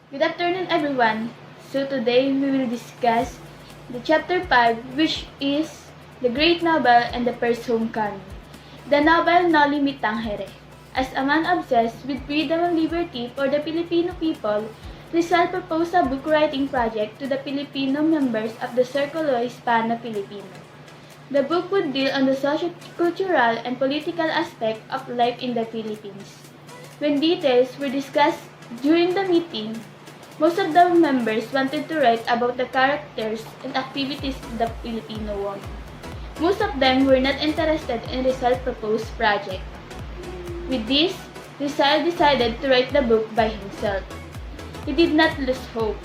Good afternoon, everyone. So today we will discuss the chapter 5, which is the great novel and the first homecoming. The novel Noli Me Tangere. As a man obsessed with freedom and liberty for the Filipino people, Rizal proposed a book writing project to the Filipino members of the Círculo Hispano-Filipino. The book would deal on the socio-cultural and political aspect of life in the Philippines. When details were discussed during the meeting, most of the members wanted to write about the characters and activities of the Filipino woman. Most of them were not interested in Rizal's proposed project. With this, Rizal decided to write the book by himself. He did not lose hope.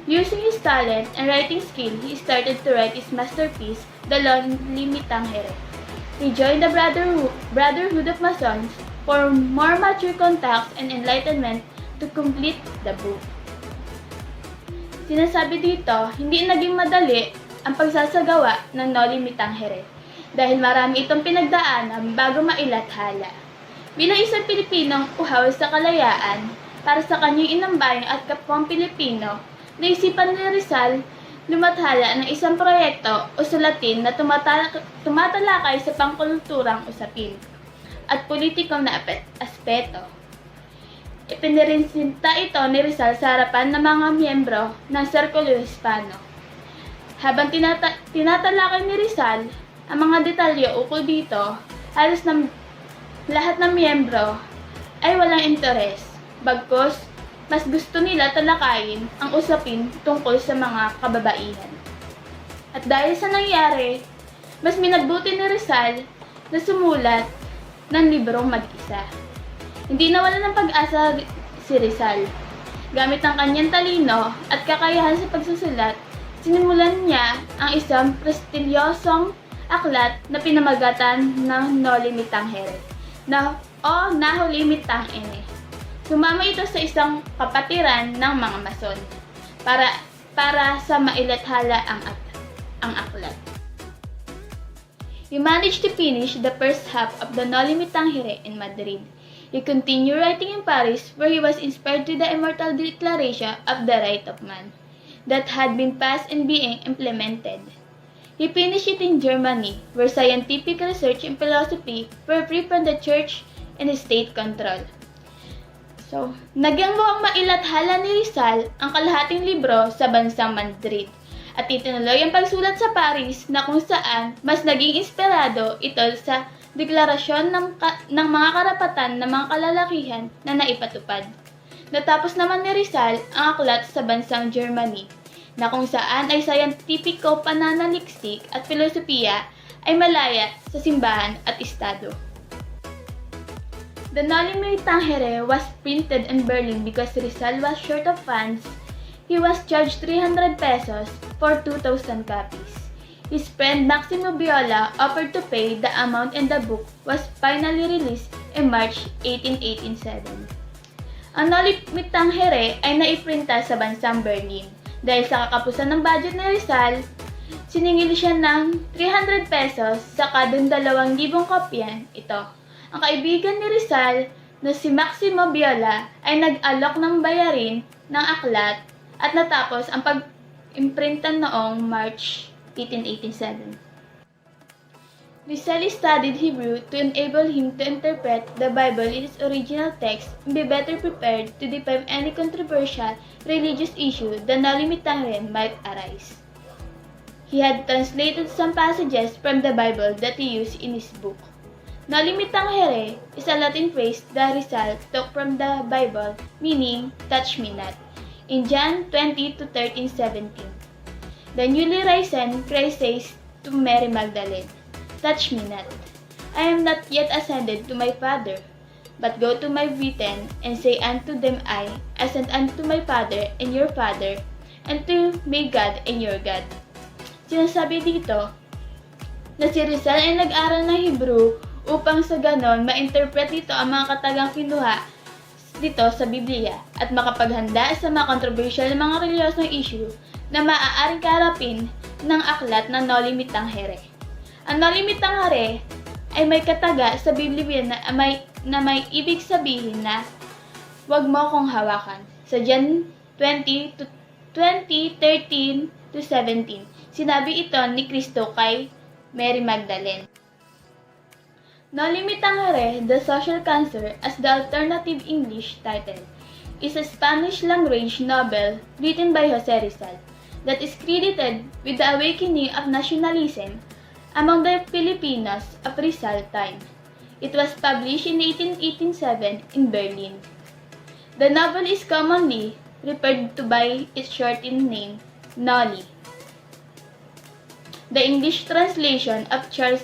Using his talent and writing skill, he started to write his masterpiece, The Noli Me Tangere. He joined the Brotherhood of Masons for more mature contacts and enlightenment to complete the book. Sinasabi dito, hindi naging madali ang pagsasagawa ng Noli Me Tangere dahil marami itong pinagdaanan bago mailathala. Bilang isang Pilipinong uhaw sa kalayaan, para sa kanyang inambayang at kapwang Pilipino, naisipan ni Rizal lumathala ng isang proyekto o sulatin na tumatalakay sa pangkulturang usapin at politikong na aspeto. Ipiniresinta ito ni Rizal sa harapan ng mga miyembro ng Círculo Hispano. Habang tinatalakay ni Rizal ang mga detalye ukol dito, halos lahat ng miyembro ay walang interes, bagkus mas gusto nila talakayin ang usapin tungkol sa mga kababaihan. At dahil sa nangyari, mas minabuti ni Rizal na sumulat ng librong mag-isa. Hindi nawalan ng pag-asa si Rizal. Gamit ang kanyang talino at kakayahan sa pagsusulat, sinimulan niya ang isang prestigyosong aklat na pinamagatan ng Noli Me Tangere o Nahuli Me Tangere. Sumama ito sa isang kapatiran ng mga Mason para sa mailathala ang aklat. He managed to finish the first half of the Noli Me Tangere in Madrid. He continued writing in Paris, where he was inspired to the immortal Declaration of the Right of Man that had been passed and being implemented. He finished it in Germany, where scientific research and philosophy were free from the church and state control. So, naging mukhang mailathala ni Rizal ang kalahating libro sa bansang Madrid at itinuloy ang pagsulat sa Paris na kung saan mas naging inspirado ito sa deklarasyon ng mga karapatan ng mga kalalakihan na naipatupad. Natapos naman ni Rizal ang aklat sa bansang Germany na kung saan ay scientifico pananaliksik at filosofiya ay malaya sa simbahan at estado. The Noli Me Tangere was printed in Berlin because Rizal was short of funds. He was charged 300 pesos for 2,000 copies. His friend Maximo Viola offered to pay the amount and the book was finally released in March 1887. Ang Noli Me Tangere ay naiprinta sa bansang Berlin. Dahil sa kakapusan ng budget ni Rizal, siningil siya ng 300 pesos sa kada 2,000 kopya ito. Ang kaibigan ni Rizal na si Maximo Viola ay nag-alok ng bayarin ng aklat at natapos ang pag-imprinta noong March 1887. Rizal studied Hebrew to enable him to interpret the Bible in its original text and be better prepared to defend any controversial religious issue the Noli Me Tangere might arise. He had translated some passages from the Bible that he used in his book. Noli Me Tangere is a Latin phrase that Rizal took from the Bible, meaning "touch me not," in John 20:13-17. The newly risen Christ says to Mary Magdalene, "Touch me not. I am not yet ascended to my Father, but go to my brethren and say unto them, I ascend unto my Father and your Father, and to my God and your God." Sinasabi dito na si Rizal ay nag-aral ng Hebrew upang sa ganon ma-interpret dito ang mga katagang kinuha dito sa Biblia at makapaghanda sa mga controversial na mga reliyosong issue na maaaring kaharapin ng aklat ng Noli Me Tangere. Ang Noli Me Tangere ay may kataga sa Biblia na may ibig sabihin na "Huwag mo akong hawakan." 20 to 20:13 to 17. Sinabi ito ni Cristo kay Mary Magdalene. Noli me Tangere, The Social Cancer, as the alternative English title, is a Spanish language novel written by Jose Rizal that is credited with the awakening of nationalism among the Filipinos of Rizal time. It was published in 1887 in Berlin. The novel is commonly referred to by its shortened name, Noli. The English translation of Charles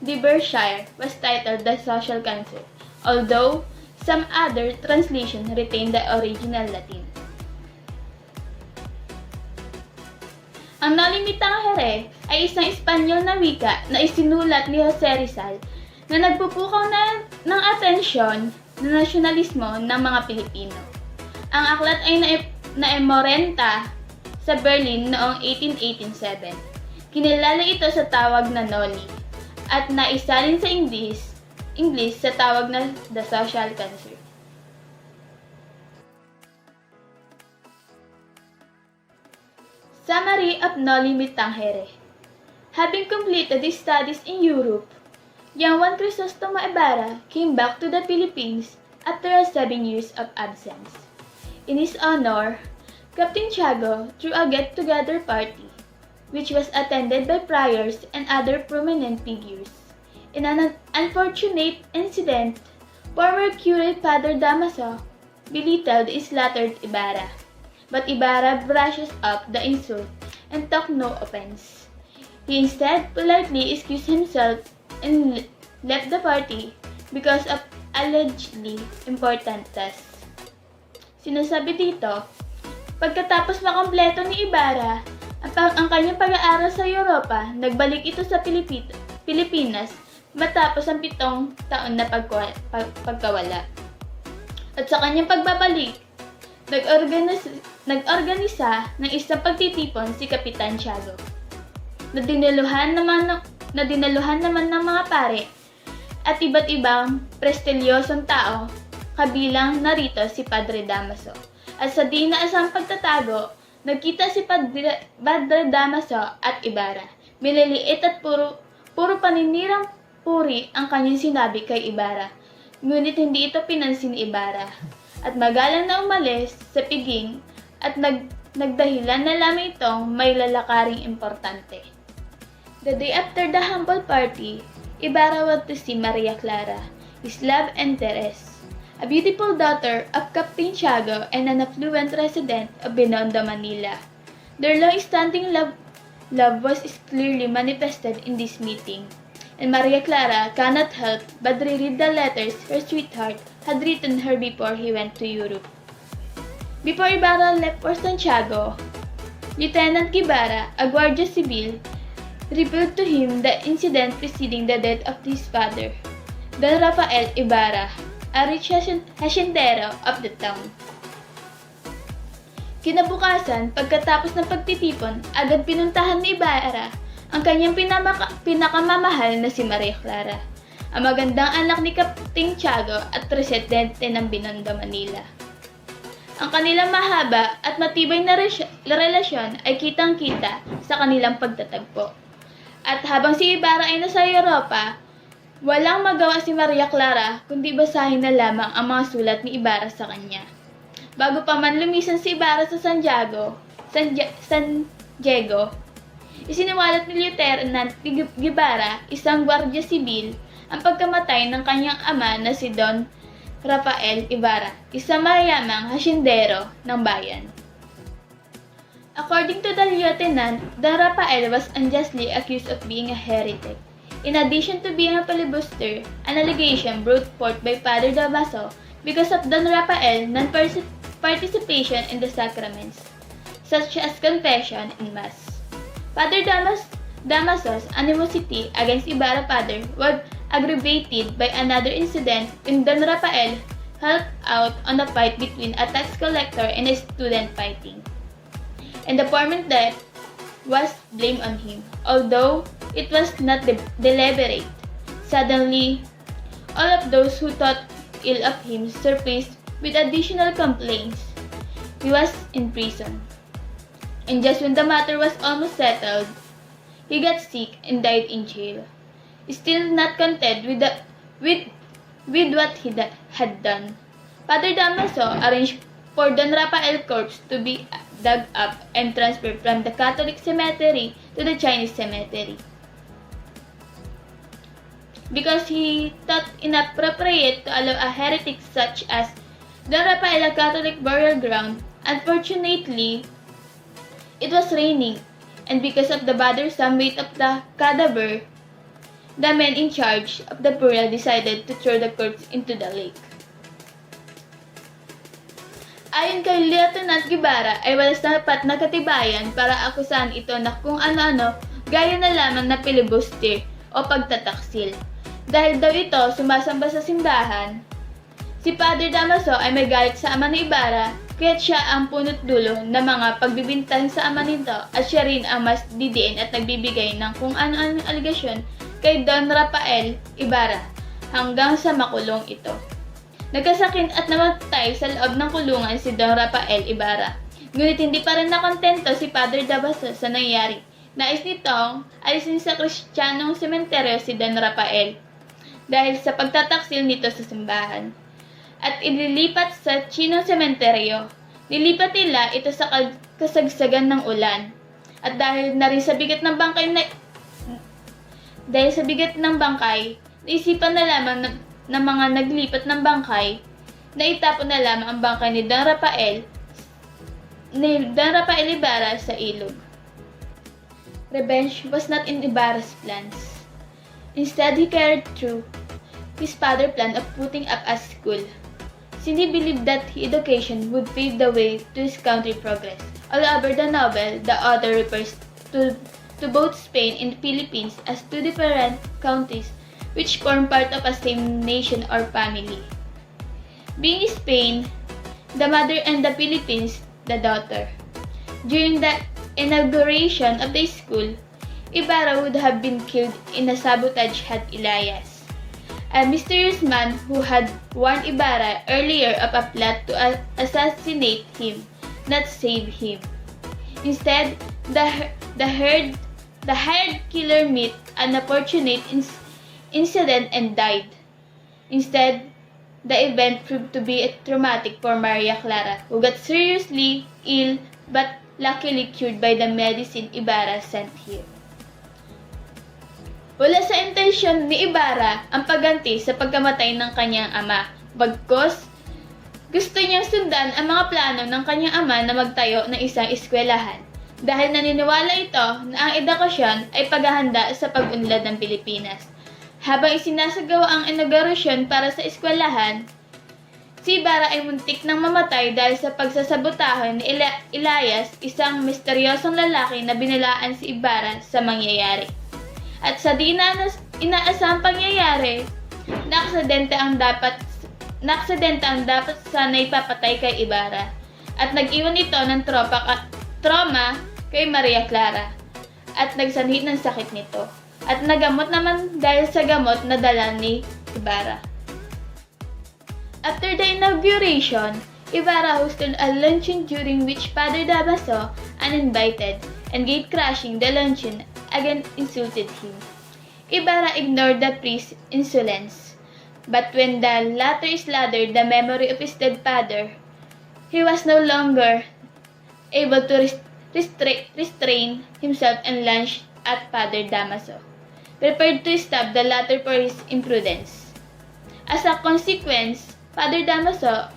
de Berkshire was titled The Social Cancer, although some other translations retain the original Latin. Ang Noli me Tangere ay isang Espanyol na wika na isinulat ni Jose Rizal na nagpupukaw ng atensyon ng nasyonalismo ng mga Pilipino. Ang aklat ay naemorenta sa Berlin noong 1887. Kinilala ito sa tawag na Noli at naisalin sa English sa tawag na The Social Cancer. Summary of Noli me Tangere. Having completed his studies in Europe, young Juan Crisostomo Ibarra came back to the Philippines after a 7 years of absence. In his honor, Captain Tiago threw a get-together party, which was attended by friars and other prominent figures. In an unfortunate incident, former curate Father Damaso belittled his slaughtered Ibarra, but Ibarra brushes off the insult and took no offense. He instead politely excused himself and left the party because of allegedly important tasks. Sinasabi dito, pagkatapos makompleto ni Ibarra ang kanyang pag-aaral sa Europa, nagbalik ito sa Pilipinas matapos ang 7 taon na pagkawala. At sa kanyang pagbabalik, nag-organisa ng isang pagtitipon si Kapitan Tiago, na dinaluhan naman ng mga pare at iba't ibang prestilyosong tao, kabilang narito si Padre Damaso. At sa di inaasang pagtatago, nagkita si Padre Damaso at Ibarra. Mililiit at puro paninirang puri ang kanyang sinabi kay Ibarra. Ngunit hindi ito pinansin ni Ibarra. At magalang na umalis sa piging at nagdahilan na lamang itong may lalakaring importante. The day after the humble party, Ibarra went to see Maria Clara, his love interest, a beautiful daughter of Captain Tiago and an affluent resident of Binondo, Manila. Their long-standing love was clearly manifested in this meeting, and Maria Clara cannot help but reread the letters her sweetheart had written her before he went to Europe. Before Ibarra left for Santiago, Lieutenant Guevara, a Guardia Civil, revealed to him the incident preceding the death of his father, Don Rafael Ibarra, a rich haciendero of the town. Kinabukasan, pagkatapos ng pagtitipon, agad pinuntahan ni Ibarra ang kanyang pinakamamahal na si Maria Clara, ang magandang anak ni Captain Tiago at residente ng Binondo, Manila. Ang kanilang mahaba at matibay na relasyon ay kitang-kita sa kanilang pagtatagpo. At habang si Ibarra ay nasa Europa, walang magawa si Maria Clara kundi basahin na lamang ang mga sulat ni Ibarra sa kanya. Bago pa man lumisan si Ibarra sa San Diego, isiniwalat ni Lieutenant Guevara, isang Guardia Civil, ang pagkamatay ng kanyang ama na si Don Rafael Ibarra, isang mayamang haciendero ng bayan. According to the lieutenant, Don Rafael was unjustly accused of being a heretic. In addition to being a filibuster, an allegation brought forth by Father Damaso because of Don Rafael's non-participation in the sacraments, such as confession and mass. Father Damaso's animosity against Ibarra Father was aggravated by another incident when Don Rafael helped out on a fight between a tax collector and a student fighting, and the former's death was blamed on him, although it was not deliberate. Suddenly, all of those who thought ill of him surfaced with additional complaints. he was in prison. And just when the matter was almost settled, he got sick and died in jail. Still not content with what he had done, Father Damaso arranged for Don Rafael's corpse to be dug up and transferred from the Catholic cemetery to the Chinese cemetery. Because he thought inappropriate to allow a heretic such as Don Rafael a Catholic burial ground, unfortunately, it was raining, and because of the bothersome weight of the cadaver, the men in charge of the burial decided to throw the corpse into the lake. Ayon kay Lieutenant Guevara ay wala sapat na katibayan para akusahan ito na kung ano-ano gaya na lamang na filibuster o pagtataksil. Dahil daw ito sumasamba sa simbahan, si Father Damaso ay may galit sa ama ni Ibarra kaya't siya ang punot dulo ng mga pagbibintang sa ama nito at siya rin ang mas didiin at nagbibigay ng kung ano-anong aligasyon kay Don Rafael Ibarra hanggang sa makulong ito. Nagkasakit at namatay sa loob ng kulungan si Don Rafael Ibarra. Ngunit hindi pa rin nakontento si Father Damaso sa nangyari. Nais nitong alisin sa Kristiyanong sementeryo si Don Rafael dahil sa pagtataksil nito sa simbahan. At ililipat sa Chinong sementeryo. Nilipat nila ito sa kasagsagan ng ulan. At dahil na rin sa bigat ng bangkay, naisipan na lamang ng mga naglipat ng bangkay na itapon na lamang ang bangkay ni Don Rafael Ibarra sa ilog. Revenge was not in Ibarra's plans. Instead, he carried through his father's plan of putting up a school, since he believed that education would pave the way to his country's progress. All over the novel, the author refers to both Spain and the Philippines as two different countries which form part of a same nation or family. Being Spain, the mother, and the Philippines, the daughter. During the inauguration of the school, Ibarra would have been killed in a sabotage at Elias, a mysterious man who had warned Ibarra earlier of a plot to assassinate him, not save him. Instead, the hired killer met an opportune incident and died. Instead, the event proved to be traumatic for Maria Clara, who got seriously ill but luckily cured by the medicine Ibarra sent here. Wala sa intensyon ni Ibarra ang pagganti sa pagkamatay ng kanyang ama. Bagkus, gusto niyang sundan ang mga plano ng kanyang ama na magtayo ng isang eskwelahan dahil naniniwala ito na ang edukasyon ay paghahanda sa pag-unlad ng Pilipinas. Habang isinasagawa ang inaugurasyon para sa eskwelahan, si Ibarra ay muntik nang mamatay dahil sa pagsasabotahan ni Elias, isang misteryosong lalaki na binalaan si Ibarra sa mangyayari. At sa di inaasahang pangyayari, naaksidente ang dapat sana'y papatay kay Ibarra at nag-iwan ito ng trauma kay Maria Clara at nagsanhi ng sakit nito at nagamot naman dahil sa gamot na dala ni Ibarra. After the inauguration, Ibarra hosted a luncheon during which Father Damaso, uninvited, and gate-crashing the luncheon, again insulted him. Ibarra ignored the priest's insolence, but when the latter slandered the memory of his dead father, he was no longer able to restrain himself and lunged at Father Damaso, prepared to stab the latter for his imprudence. As a consequence, Father Damaso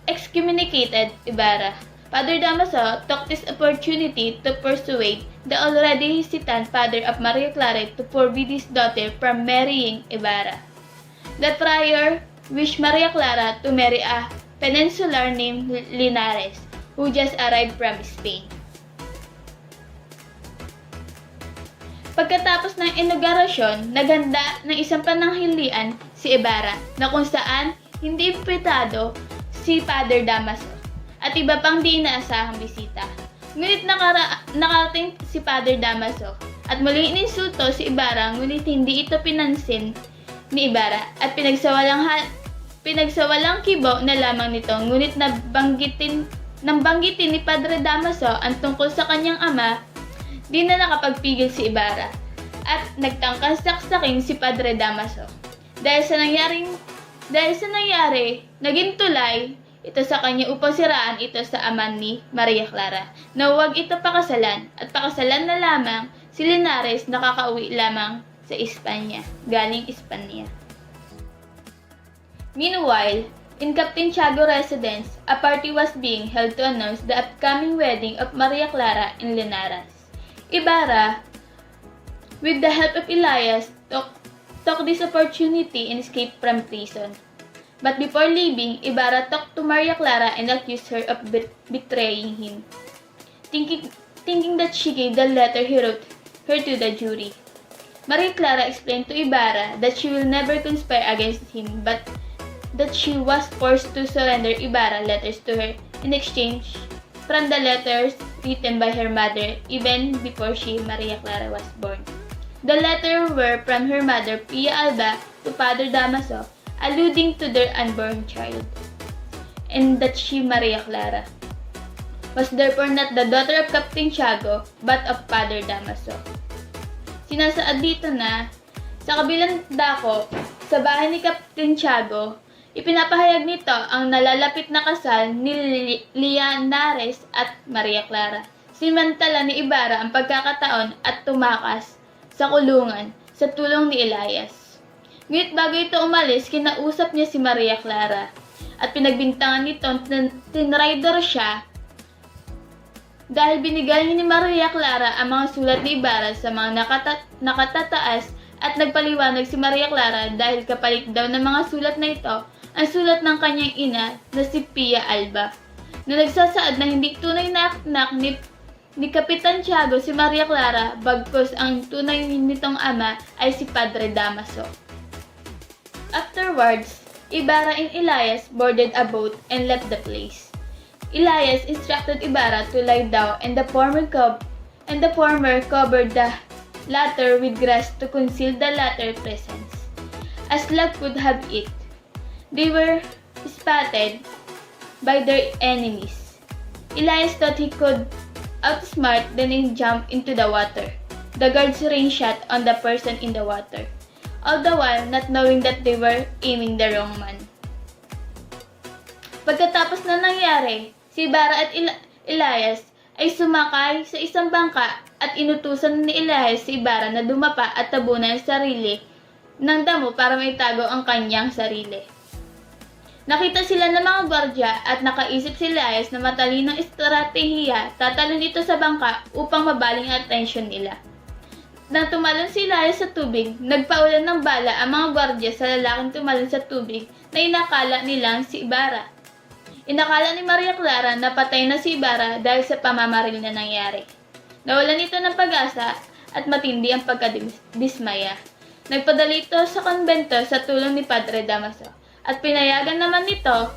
excommunicated Ibarra. Father Damaso took this opportunity to persuade the already hesitant father of Maria Clara to forbid his daughter from marrying Ibarra. The friar wished Maria Clara to marry a peninsular named Linares, who just arrived from Spain. Pagkatapos ng inaugurasyon, naghanda ng isang pananghalian si Ibarra na kung saan hindi imbitado si Father Damaso at iba pang di inaasahang bisita. Ngunit nakarating si Father Damaso at muling ininsulto si Ibarra, ngunit hindi ito pinansin ni Ibarra at pinagsawalang kibo na lamang nito, ngunit Nang banggitin ni Padre Damaso ang tungkol sa kanyang ama, di na nakapagpigil si Ibarra at nagtangkang saksakin si Padre Damaso. Dahil sa nangyari, naging tulay ito sa kanya upang siraan ito sa ama ni Maria Clara na huwag ito pakasalan at pakasalan na lamang si Linares na kakauwi lamang sa Espanya, galing Espanya. Meanwhile, in Captain Tiago residence, a party was being held to announce the upcoming wedding of Maria Clara and Linares. Ibarra, with the help of Elias, took this opportunity and escaped from prison. But before leaving, Ibarra talked to Maria Clara and accused her of betraying him, thinking that she gave the letter he wrote her to the jury. Maria Clara explained to Ibarra that she will never conspire against him, but that she was forced to surrender Ibarra letters to her in exchange from the letters written by her mother even before Maria Clara was born. The letters were from her mother, Pia Alba, to Father Damaso, alluding to their unborn child, and that Maria Clara, was therefore not the daughter of Captain Tiago, but of Father Damaso. Sinasaad dito na, sa kabilang dako, sa bahay ni Captain Tiago, ipinapahayag nito ang nalalapit na kasal ni Linares at Maria Clara. Sinimantala ni Ibarra ang pagkakataon at tumakas sa kulungan sa tulong ni Elias. Ngunit bago ito umalis, kinausap niya si Maria Clara at pinagbintangan nito na tinrider siya dahil binigay ni Maria Clara ang mga sulat ni Ibarra sa mga nakatataas at nagpaliwanag si Maria Clara dahil kapalit daw ng mga sulat na ito ang sulat ng kanyang ina na si Pia Alba na nagsasaad na hindi tunay na anak ni Kapitan Tiago si Maria Clara bagkus ang tunay nitong ama ay si Padre Damaso. Afterwards, Ibarra and Elias boarded a boat and left the place. Elias instructed Ibarra to lie down and the former covered the latter with grass to conceal the latter's presence. As luck would have it, they were spotted by their enemies. Elias thought he could outsmart them and jump into the water. The guards rained shot on the person in the water, all the while not knowing that they were aiming the wrong man. Pagkatapos na nangyari, si Ibarra at Elias ay sumakay sa isang bangka at inutusan ni Elias si Ibarra na dumapa at tabunan ang sarili ng damo para maitago ang kanyang sarili. Nakita sila ng mga gwardya at nakaisip si Elias na matalinong estratehiya, tatalon ito sa bangka upang mabaling ang atensyon nila. Nang tumalon si Elias sa tubig, nagpaulan ng bala ang mga gwardya sa lalaking tumalon sa tubig na inakala nilang si Ibarra. Inakala ni Maria Clara na patay na si Ibarra dahil sa pamamaril na nangyari. Nawalan ito ng pag-asa at matindi ang pagkadismaya. Nagpadala ito sa konbento sa tulong ni Padre Damaso at pinayagan naman nito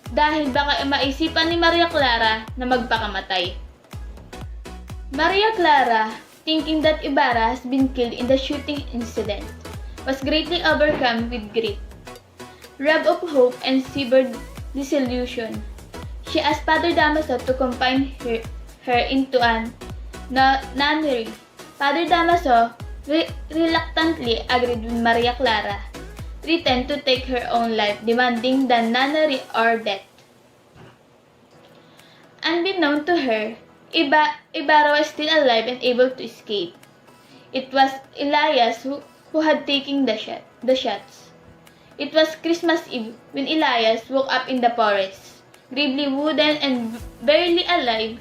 dahil baka maisipan ni Maria Clara na magpakamatay. Maria Clara, thinking that Ibarra has been killed in the shooting incident, was greatly overcome with grief, robbed of hope and severed disillusion. She asked Father Damaso to confine her into a nunnery. Father Damaso reluctantly agreed with Maria Clara, threatened to take her own life, demanding the nunnery or death. Unbeknown to her, Ibarra was still alive and able to escape. It was Elias who had taken the shots. It was Christmas Eve when Elias woke up in the forest, gravely wooden and barely alive.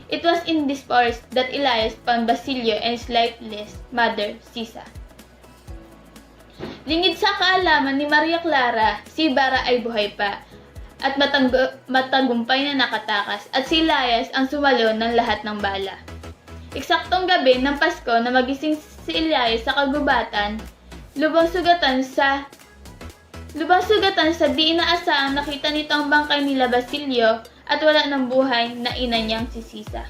It was in this forest that Elias found Basilio and his lifeless mother, Sisa. Lingid sa kaalaman ni Maria Clara, si Ibarra ay buhay pa at matagumpay na nakatakas at si Elias ang sumalo ng lahat ng bala. Eksaktong gabi ng Pasko na magising si Elias sa kagubatan, lubang sugatan sa di inaasahang nakita nito ang bangkay nila Basilio at wala ng buhay na ina niyang si Sisa.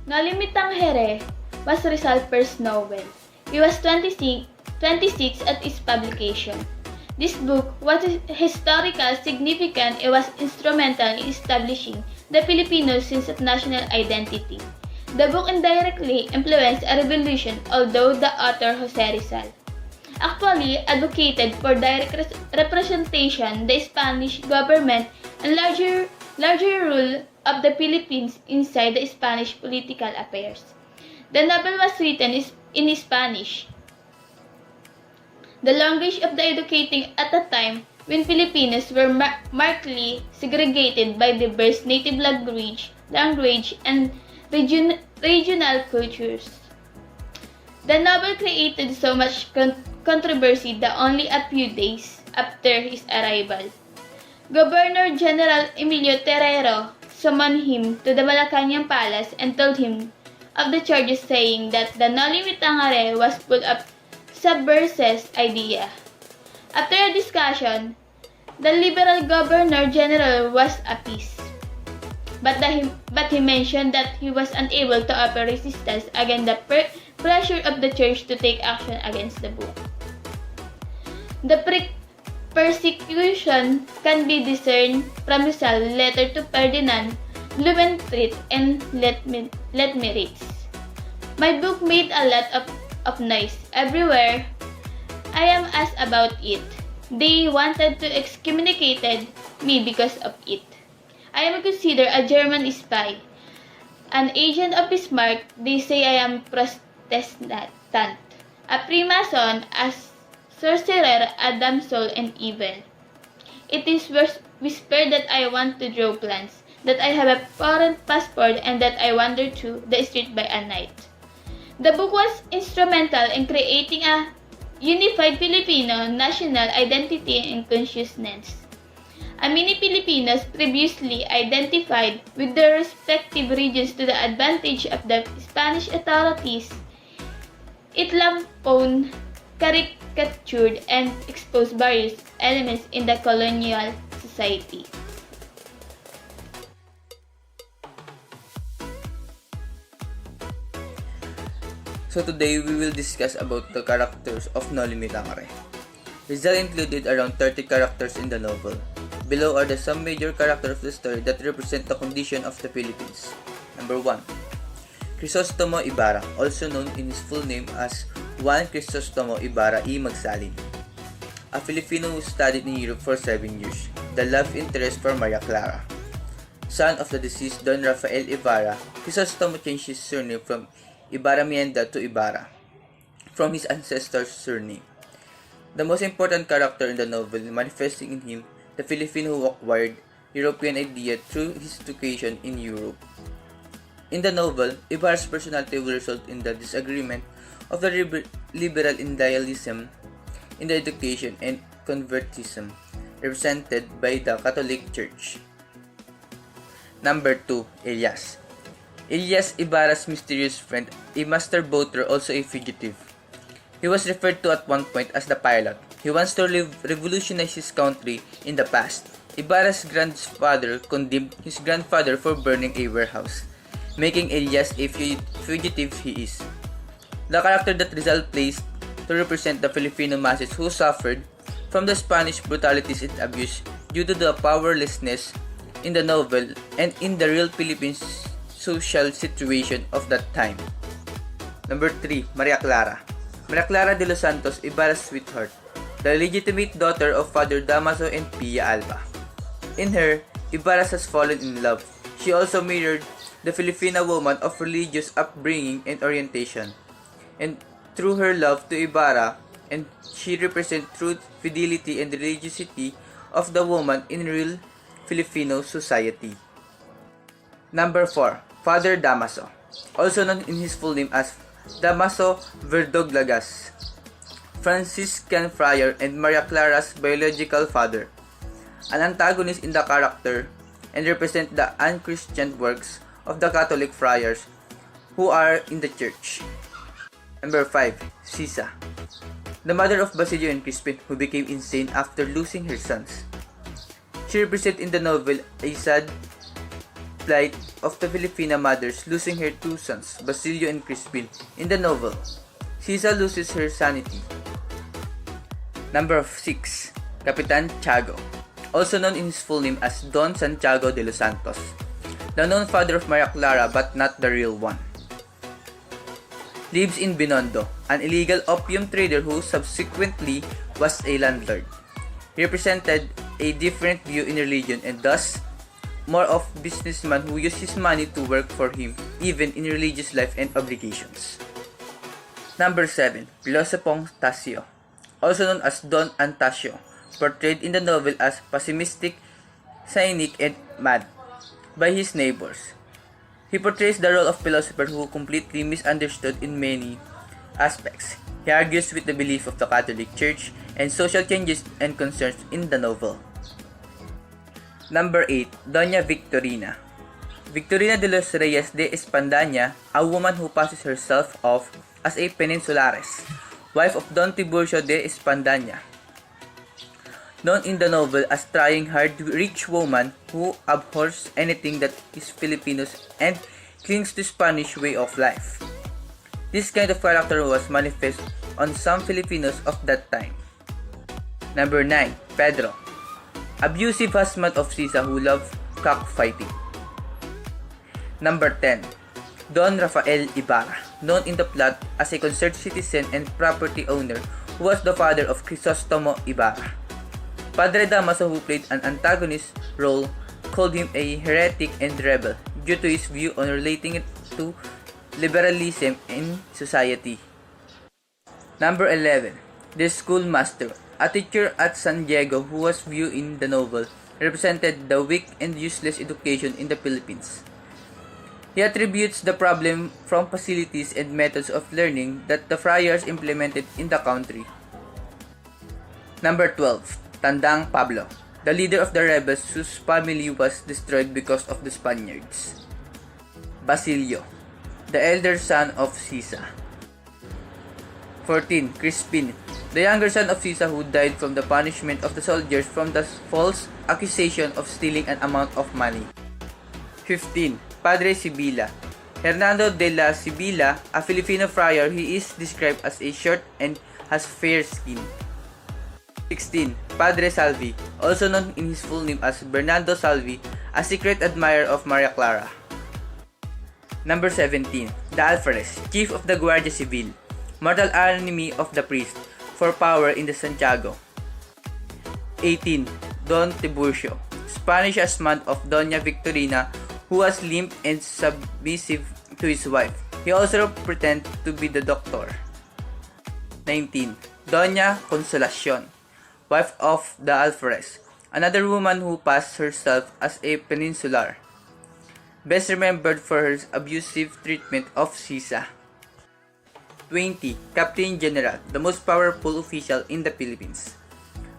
Noli Tangere was Rizal's first novel. He was 26 at its publication. This book was historically significant. It was instrumental in establishing the Filipino sense of national identity. The book indirectly influenced a revolution, although the author Jose Rizal actually advocated for direct representation, the Spanish government, and larger rule of the Philippines inside the Spanish political affairs. The novel was written in Spanish, the language of the educating at a time when Filipinos were markedly segregated by diverse native language and regional cultures. The novel created so much controversy that only a few days after his arrival, Governor General Emilio Terrero summoned him to the Malacañang Palace and told him of the charges, saying that the Noli Tangere was full of subversive idea. After a discussion, the liberal Governor General was appeased, but he mentioned that he was unable to offer resistance against the pressure of the church to take action against the book. The persecution can be discerned from Rizal's letter to Ferdinand Blumentritt and Letmeritz. My book made a lot of noise everywhere I am asked about it. They wanted to excommunicate me because of it. I am considered a German spy, an agent of Bismarck. They say I am Protestant, a Freemason, a sorcerer, a damsel in evil. It is whispered that I want to draw plans, that I have a foreign passport, and that I wander through the street by night. The book was instrumental in creating a unified Filipino national identity and consciousness. Many Filipinos previously identified with their respective regions to the advantage of the Spanish authorities. It lampooned, caricatured, and exposed various elements in the colonial society. So today we will discuss about the characters of Noli Tangere. Rizal included around 30 characters in the novel. Below are some major characters of the story that represent the condition of the Philippines. Number 1. Crisostomo Ibarra, also known in his full name as Juan Crisostomo Ibarra y Magsalin. A Filipino who studied in Europe for 7 years. The love interest for Maria Clara. Son of the deceased Don Rafael Ibarra, Crisostomo changed his surname from Ibarramienda to Ibarra, from his ancestor's surname. The most important character in the novel, manifesting in him the Filipino who acquired European idea through his education in Europe. In the novel, Ibarra's personality will result in the disagreement of the liberal idealism in the education and convertism represented by the Catholic Church. Number 2. Elias. Elias, Ibarra's mysterious friend, a master boater, also a fugitive. He was referred to at one point as the pilot. He wants to revolutionize his country in the past. Ibarra's grandfather condemned his grandfather for burning a warehouse, making Elias a fugitive he is. The character that Rizal placed to represent the Filipino masses who suffered from the Spanish brutalities and abuse due to the powerlessness in the novel and in the real Philippine social situation of that time. Number 3. Maria Clara. Maria Clara de los Santos, Ibarra's sweetheart, the legitimate daughter of Father Damaso and Pia Alba. In her, Ibarra has fallen in love. She also mirrored the Filipina woman of religious upbringing and orientation, and through her love to Ibarra, and she represents truth, fidelity, and religiosity of the woman in real Filipino society. Number 4. Father Damaso, also known in his full name as Damaso Verdoglagas, Franciscan friar and Maria Clara's biological father, an antagonist in the character and represent the unchristian works of the Catholic friars who are in the church. Number 5. Sisa, the mother of Basilio and Crispin, who became insane after losing her sons. She represents in the novel a sad plight of the Filipina mothers losing her two sons, Basilio and Crispin. In the novel, Sisa loses her sanity. Number 6. Kapitan Tiago, also known in his full name as Don Santiago de los Santos, the known father of Maria Clara but not the real one. Lives in Binondo, an illegal opium trader who subsequently was a landlord. He represented a different view in religion and thus more of businessman who used his money to work for him, even in religious life and obligations. Number 7. Pilosopong Tasio, also known as Don Antasio, portrayed in the novel as pessimistic, cynic, and mad by his neighbors. He portrays the role of philosopher who completely misunderstood in many aspects. He argues with the belief of the Catholic Church and social changes and concerns in the novel. Number 8. Doña Victorina. Victorina de los Reyes de Espandaña, a woman who passes herself off as a Peninsulares, wife of Don Tiburcio de Espandaña, known in the novel as trying hard rich woman who abhors anything that is Filipinos and clings to Spanish way of life. This kind of character was manifest on some Filipinos of that time. Number 9. Pedro, abusive husband of Sisa who loved cockfighting. Number 10. Don Rafael Ibarra, known in the plot as a concerned citizen and property owner who was the father of Crisostomo Ibarra. Padre Damaso, who played an antagonist role, called him a heretic and rebel due to his view on relating it to liberalism in society. Number 11. The schoolmaster, a teacher at San Diego who was viewed in the novel, represented the weak and useless education in the Philippines. He attributes the problem from facilities and methods of learning that the friars implemented in the country. Number 12. Tandang Pablo, the leader of the rebels whose family was destroyed because of the Spaniards. Basilio, the elder son of Sisa. 14. Crispin, the younger son of Sisa who died from the punishment of the soldiers from the false accusation of stealing an amount of money. 15. Padre Sibila, Hernando de la Sibila, a Filipino friar. He is described as a short and has fair skin. 16. Padre Salvi, also known in his full name as Bernardo Salvi, a secret admirer of Maria Clara. Number 17. The Alferez, chief of the Guardia Civil, mortal enemy of the priest, for power in the Santiago. 18. Don Tiburcio, Spanish husband of Doña Victorina, who was limp and submissive to his wife. He also pretended to be the doctor. 19. Doña Consolacion, wife of the Alferez, another woman who passed herself as a peninsular, best remembered for her abusive treatment of Sisa. 20. Captain General, the most powerful official in the Philippines,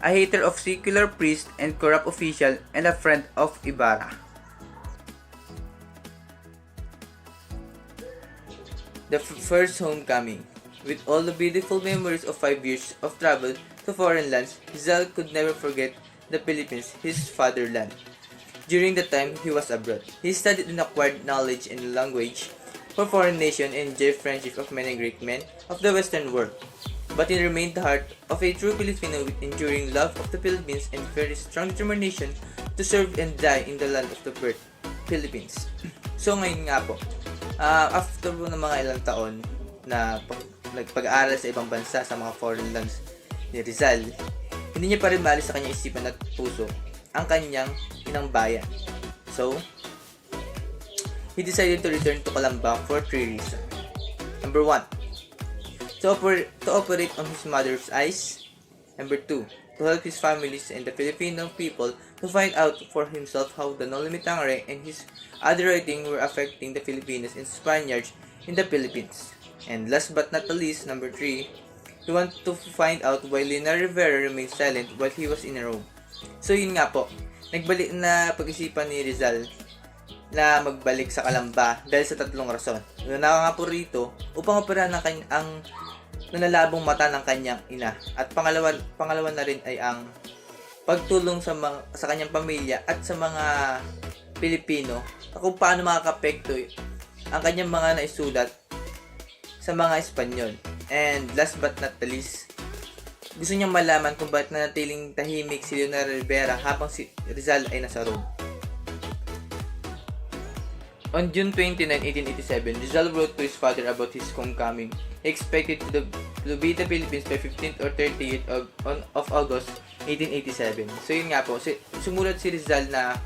a hater of secular priest and corrupt official and a friend of Ibarra. The first homecoming. With all the beautiful memories of 5 years of travel to foreign lands, Rizal could never forget the Philippines, his fatherland. During the time he was abroad, he studied and acquired knowledge in the language for foreign nations and enjoyed friendship of many great men of the Western world. But he remained the heart of a true Filipino with enduring love of the Philippines and very strong determination to serve and die in the land of the birth, Philippines. So ngayon nga po, after po ng mga ilang taon na pag-aaral sa ibang bansa sa mga foreign lands ni Rizal, hindi niya pa rin maalis sa kanyang isipan at puso ang kanyang inang bayan. So, he decided to return to Calamba for 3 reasons. Number 1, to operate on his mother's eyes. Number 2, to help his families and the Filipino people to find out for himself how the Noli and his other writing were affecting the Filipinos and Spaniards in the Philippines. And last but not the least, number 3, he wanted to find out why Leonardo Rivera remained silent while he was in Rome. So yun nga po, nagbalik na pag-isipan ni Rizal na magbalik sa Calamba dahil sa 3 rason. Una nga po rito, upang operahan ang nanlalabong mata ng kanyang ina. At pangalawa na rin ay ang pagtulong sa kanyang pamilya at sa mga Pilipino kung paano makakapekto ang kanyang mga naisulat sa mga Espanyol. And last but not the least, Gusto niyang malaman kung bakit nanatiling tahimik si Leonardo Rivera habang si Rizal ay nasa Rome. On June 29, 1887, Rizal wrote to his father about his homecoming. He expected to be the Philippines by 15th or 30th of August 1887. So yun nga po, sumulat si Rizal na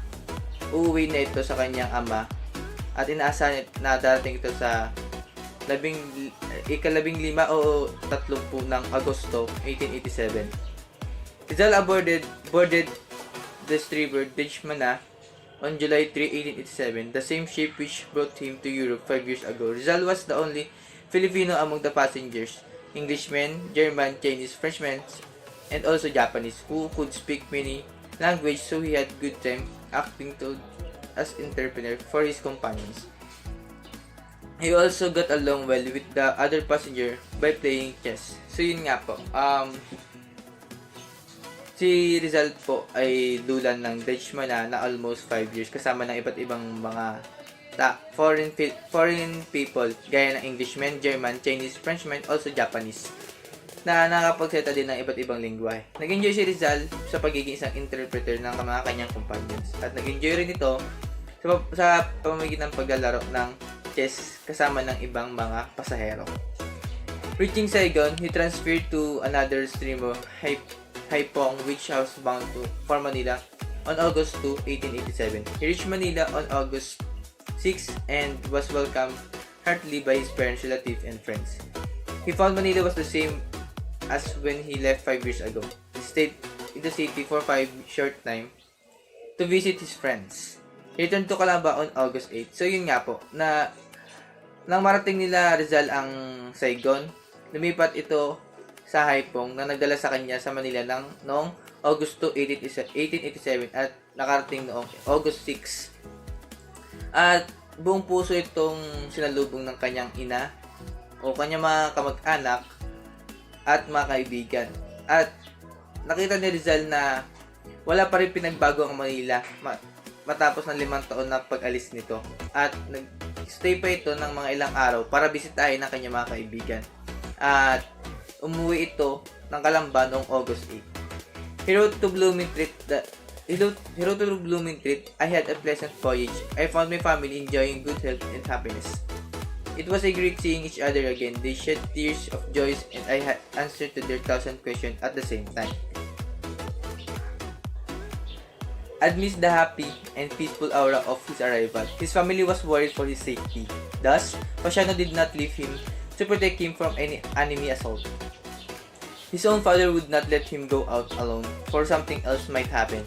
uuwi na ito sa kanyang ama at inaasahan na darating ito sa ika-15 o 30 ng Agosto 1887. Rizal boarded the steamer Dutchmana on July 3, 1887, the same ship which brought him to Europe 5 years ago. Rizal was the only Filipino among the passengers, Englishmen, German, Chinese, Frenchmen, and also Japanese, who could speak many languages, so he had good time acting as interpreter for his companions. He also got along well with the other passenger by playing chess. So yun nga po, si Rizal po ay dulan ng Dutchman na almost 5 years kasama ng iba't ibang mga foreign people gaya ng Englishmen, German, Chinese, Frenchmen, also Japanese na nakapagsalita din ng iba't ibang lingwahe. Nag-enjoy si Rizal sa pagiging isang interpreter ng mga kanyang companions at nag-enjoy rin ito sa pamamagitan ng paglalaro ng chess kasama ng ibang mga pasahero. Reaching Saigon, he transferred to another steamer, Haipong, which was bound for Manila on August 2, 1887. He reached Manila on August 6 and was welcomed heartily by his parents, relatives, and friends. He found Manila was the same as when he left 5 years ago. He stayed in the city for 5 short time to visit his friends. He returned to Calamba on August 8. So yun nga po, nang marating nila Rizal ang Saigon, lumipat ito sa Haipong na nagdala sa kanya sa Manila noong August 2, 1887 at nakarating noong August 6. At buong puso itong sinalubong ng kanyang ina o kanyang mga kamag-anak at mga kaibigan. At nakita ni Rizal na wala pa rin pinagbago ang Manila matapos ng 5 taon na pag-alis nito. At nag-stay pa ito ng mga ilang araw para bisitahin ng kanyang mga kaibigan. At umuwi ito ng Calamba noong August 8. He wrote to Bloomingtreet, I had a pleasant voyage. I found my family enjoying good health and happiness. It was a great seeing each other again. They shed tears of joy and I had answered to their 1,000 questions at the same time. Amidst the happy and peaceful aura of his arrival, his family was worried for his safety. Thus, Pasiano did not leave him to protect him from any enemy assault. His own father would not let him go out alone, for something else might happen.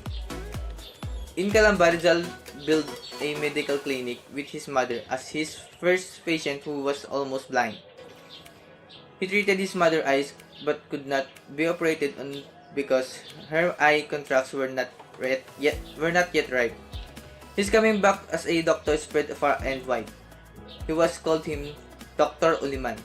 In Calamba, Rizal built a medical clinic with his mother as his first patient who was almost blind. He treated his mother's eyes but could not be operated on because her eye contracts were not yet ripe. His coming back as a doctor spread far and wide. He was called him Dr. Uliman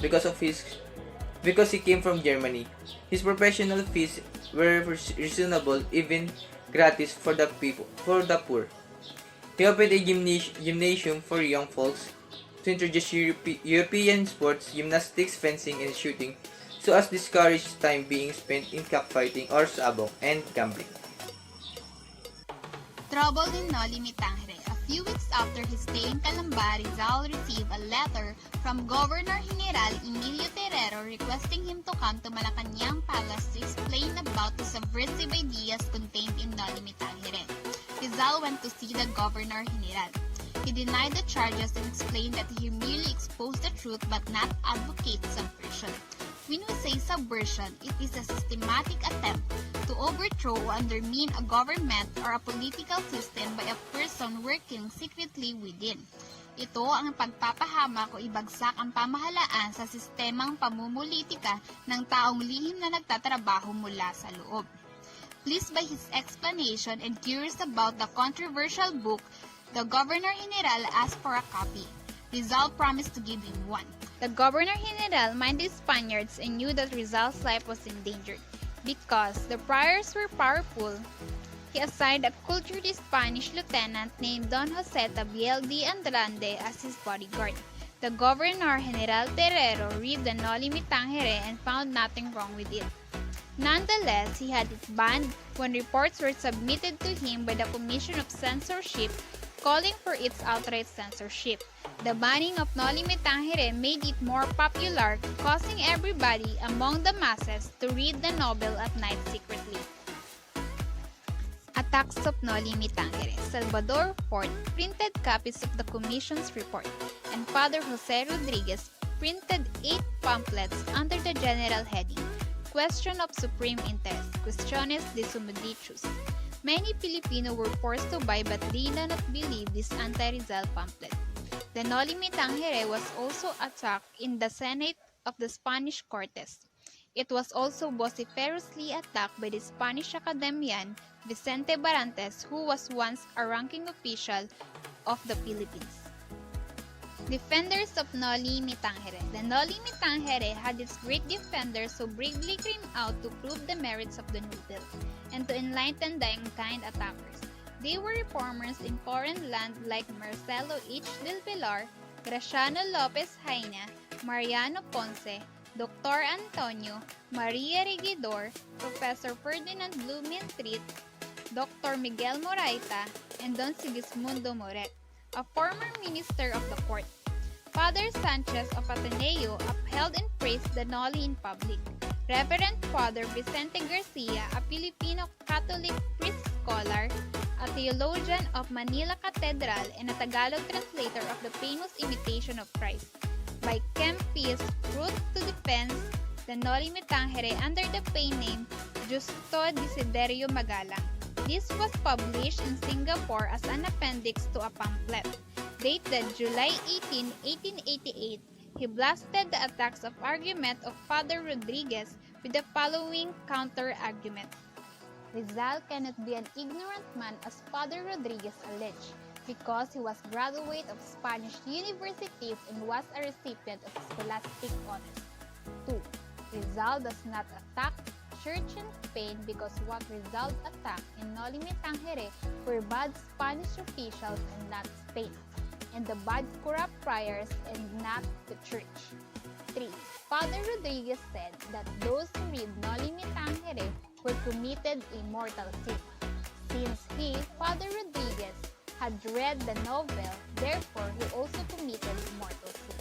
because he came from Germany. His professional fees were reasonable, even gratis for the poor. He opened a gymnasium for young folks to introduce European sports, gymnastics, fencing, and shooting, so as discourage time being spent in cockfighting or sabong and gambling. Trouble in Noli Me Tangere. A few weeks after his stay in Calamba, Rizal received a letter from Governor General Emilio Terrero requesting him to come to Malacanang Palace to explain about the subversive ideas contained in Noli Me Tangere. Rizal went to see the Governor General. He denied the charges and explained that he merely exposed the truth but not advocate subversion. When we say subversion, it is a systematic attempt to overthrow or undermine a government or a political system by a person working secretly within. Ito ang pagpapahamak o ibagsak ang pamahalaan sa sistemang pamumulitika ng taong lihim na nagtatrabaho mula sa loob. Pleased by his explanation and curious about the controversial book, the Governor General asked for a copy. Rizal promised to give him one. The Governor General minded Spaniards and knew that Rizal's life was endangered. Because the priors were powerful, he assigned a cultured Spanish lieutenant named Don Jose Tabiel de Andrade as his bodyguard. The Governor General Terrero read the Noli Me Tangere and found nothing wrong with it. Nonetheless, he had it banned when reports were submitted to him by the Commission of Censorship calling for its outright censorship. The banning of Noli Me Tangere made it more popular, causing everybody among the masses to read the novel at night secretly. Attacks of Noli Me Tangere. Salvador Fort printed copies of the Commission's report, and Father Jose Rodriguez printed 8 pamphlets under the general heading, Question of Supreme Interest, Cuestiones de Sumo Dictus. Many Filipino were forced to buy but did not believe this anti-Rizal pamphlet. The Noli Me Tangere was also attacked in the Senate of the Spanish Cortes. It was also vociferously attacked by the Spanish academician Vicente Barrantes, who was once a ranking official of the Philippines. Defenders of Noli Me Tangere. The Noli Me Tangere had its great defenders who bravely came out to prove the merits of the new bill and to enlighten the unkind attackers. They were reformers in foreign land like Marcelo H. del Pilar, Graciano Lopez Jaina, Mariano Ponce, Dr. Antonio, Maria Regidor, Professor Ferdinand Blumentritt, Dr. Miguel Moraita, and Don Sigismundo Moret, a former minister of the court. Father Sanchez of Ateneo upheld and praised the Noli in public. Reverend Father Vicente Garcia, a Filipino Catholic priest scholar, a theologian of Manila Cathedral, and a Tagalog translator of the famous Imitation of Christ, by Kempis, wrote to defend the Noli Me Tangere under the pen name Justo Desiderio Magalang. This was published in Singapore as an appendix to a pamphlet. Dated July 18, 1888, he blasted the attacks of argument of Father Rodriguez with the following counter-argument. Rizal cannot be an ignorant man as Father Rodriguez alleged, because he was graduate of Spanish universities and was a recipient of scholastic honors. 2. Rizal does not attack Church in Spain because what Rizal attacked in Noli Me Tangere were bad Spanish officials and not Spain, and the bad corrupt friars and not the Church. 3. Father Rodriguez said that those who read Noli Me Tangere were committed a mortal sin. Since he, Father Rodriguez, had read the novel, therefore he also committed a mortal sin.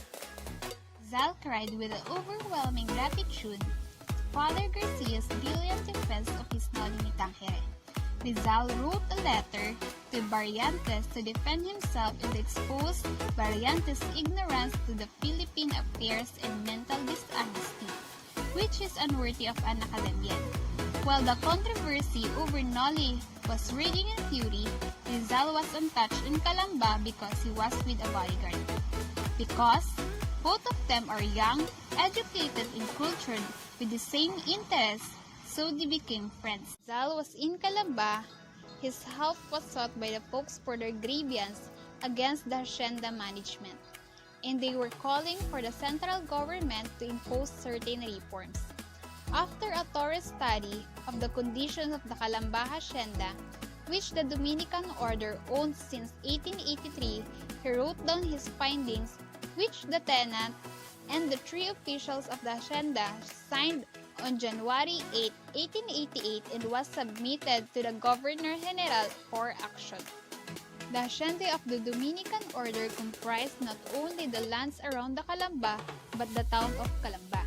Rizal cried with overwhelming gratitude Father Garcia's brilliant defense of his Noli Me Tangere. Rizal wrote a letter to Barrientos to defend himself and expose Barrientos' ignorance to the Philippine affairs and mental dishonesty, which is unworthy of an academician. While the controversy over Noli was raging in fury, Rizal was untouched in Calamba because he was with a bodyguard. Because both of them are young, educated, and cultured with the same interests, so they became friends. Rizal was in Calamba. His help was sought by the folks for their grievance against the hacienda management, and they were calling for the central government to impose certain reforms. After a thorough study of the conditions of the Calamba hacienda, which the Dominican order owned since 1883, he wrote down his findings, which the tenant and the 3 officials of the hacienda signed on January 8, 1888 and was submitted to the Governor General for action. The hacienda of the Dominican order comprised not only the lands around the Calamba but the town of Calamba.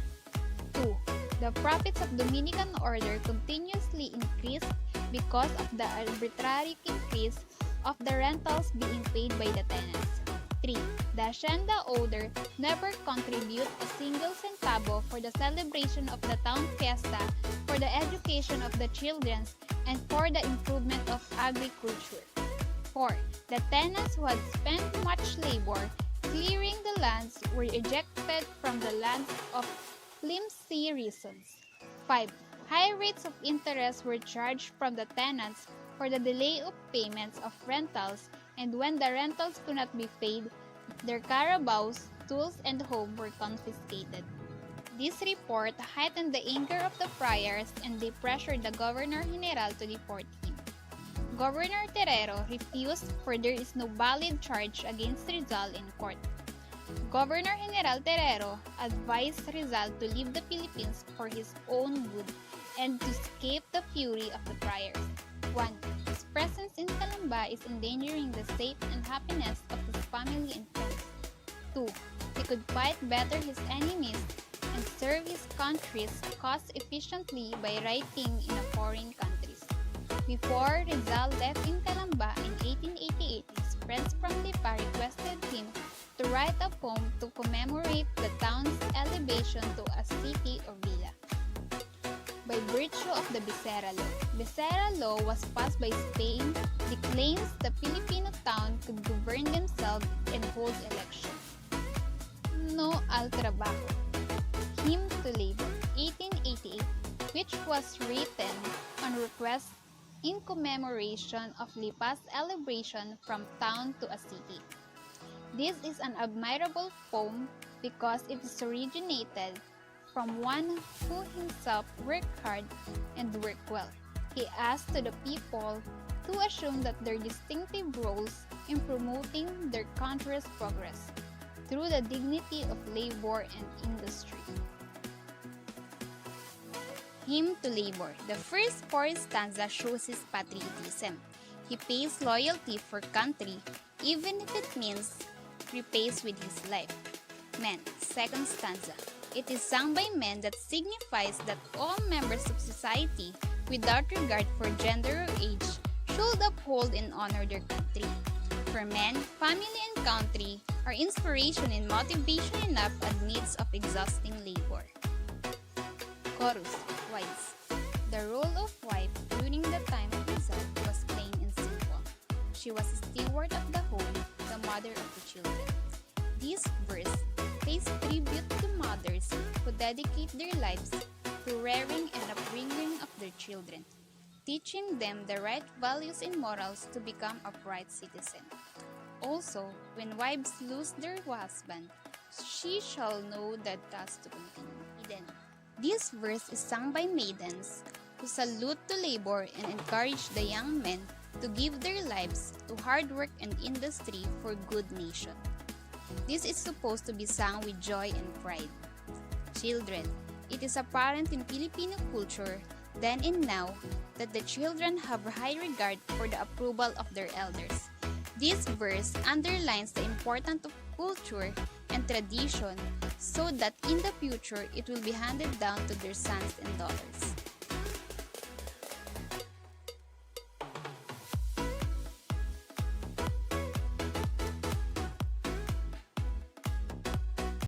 2. The profits of Dominican order continuously increased because of the arbitrary increase of the rentals being paid by the tenants. 3. The hacienda owner never contribute a single centavo for the celebration of the town fiesta, for the education of the children, and for the improvement of agriculture. 4. The tenants who had spent much labor clearing the lands were ejected from the lands of flimsy reasons. 5. High rates of interest were charged from the tenants for the delay of payments of rentals, and when the rentals could not be paid, their carabaos, tools, and home were confiscated. This report heightened the anger of the friars, and they pressured the Governor General to deport him. Governor Terrero refused, for there is no valid charge against Rizal in court. Governor General Terrero advised Rizal to leave the Philippines for his own good, and to escape the fury of the friars. 1. His presence in Calamba is endangering the safety and happiness of his family and friends. 2. He could fight better his enemies and serve his country's cause efficiently by writing in a foreign countries. Before Rizal left in Calamba in 1888, his friends from Lipa requested him to write a poem to commemorate the town's elevation to a city or villa. By virtue of the Becerra Law was passed by Spain, declaims the Filipino town could govern themselves and hold elections. No al Trabajo, Hymn to Labor, 1888, which was written on request in commemoration of Lipa's elevation from town to a city. This is an admirable poem because it is originated from one who himself worked hard and worked well. He asked to the people to assume that their distinctive roles in promoting their country's progress through the dignity of labor and industry. Hymn to Labor. The first four stanza shows his patriotism. He pays loyalty for country, even if it means repays with his life. Men. Second stanza. It is sung by men that signifies that all members of society, without regard for gender or age, should uphold and honor their country. For men, family and country are inspiration and motivation enough amidst of exhausting labor. Chorus. Wives. The role of wife during the time of Rizal was plain and simple. She was a steward of the home, the mother of the children. This verse pays tribute to mothers who dedicate their lives to rearing and upbringing of their children, teaching them the right values and morals to become upright citizens. Also, when wives lose their husband, she shall know that task to continue. Eden. This verse is sung by maidens who salute to labor and encourage the young men to give their lives to hard work and industry for good nation. This is supposed to be sung with joy and pride. Children. It is apparent in Filipino culture then and now that the children have high regard for the approval of their elders. This verse underlines the importance of culture and tradition so that in the future it will be handed down to their sons and daughters.